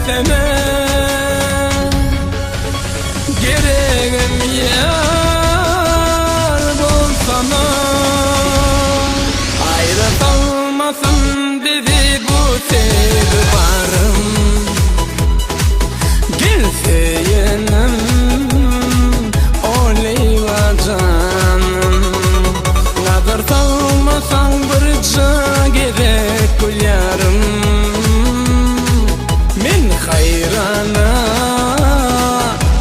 deme. Gereğim yar bulsana. Ayrı kalmasın dedi bu sevgi varım. Gelse yenim oleyva canım. Nazar salmasan birce gerek gül yarım. Men hayrana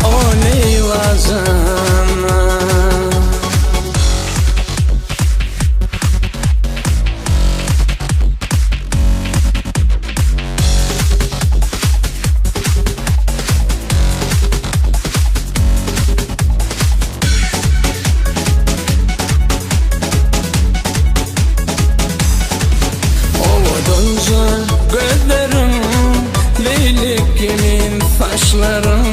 oleyva canım. Gözlerim, leylik kimin saçlarım.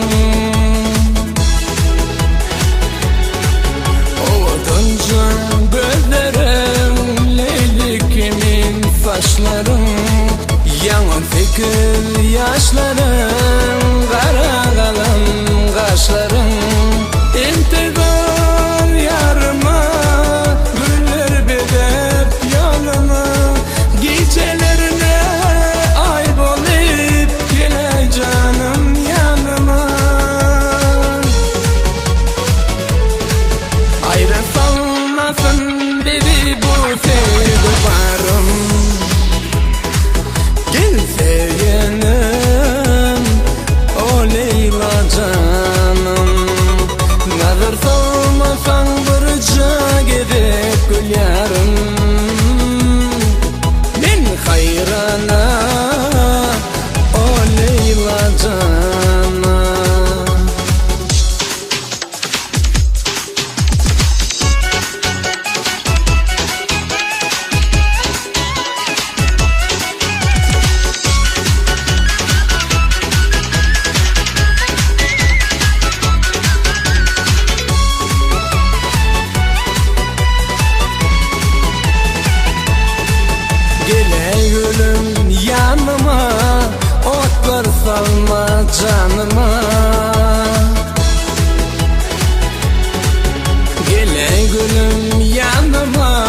Ovudunca gözlerim, leylik kimin saçlarım. Yaman fikir yaşlarım, kara kalan kaşlarım. İntizar yarıma, güller bedep yoluma. Gecelerine ay bolup gele canım yanıma. Ayrı salmasın dedi bu sevgi varım. Gelse yenim oleyla canım. Nazar salmasan birce gerek gül yarım. Hayrana oleyla canım. Gele gülüm yanıma, otlar salma canıma. Gele gülüm yanıma,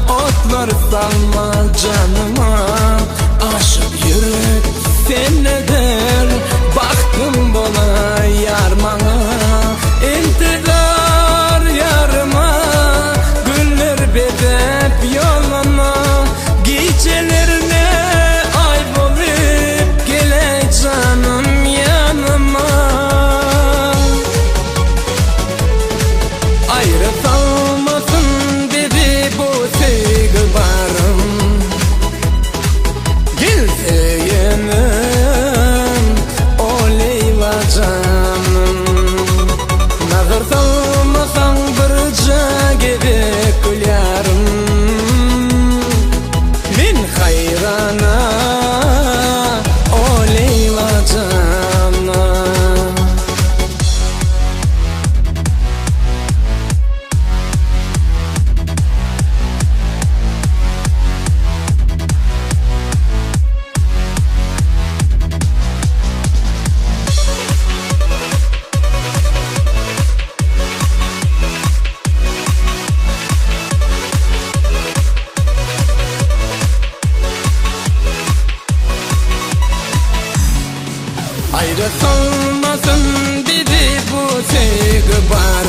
otlar salma canıma. Aşık yürek sen ne der, baktım bana yarmana. İntizar yarıma, güller bedep yoluna. Gecelerine ay bolup gele canım yanıma. Ayrı kalmasın dedi bu sevgi varım. Gelse yenim oleyva canım. Nazar salmasan birce gerek gül yarım. Hayrana oleyla canım. Ayrı kalmasın dedi bu sevgi var.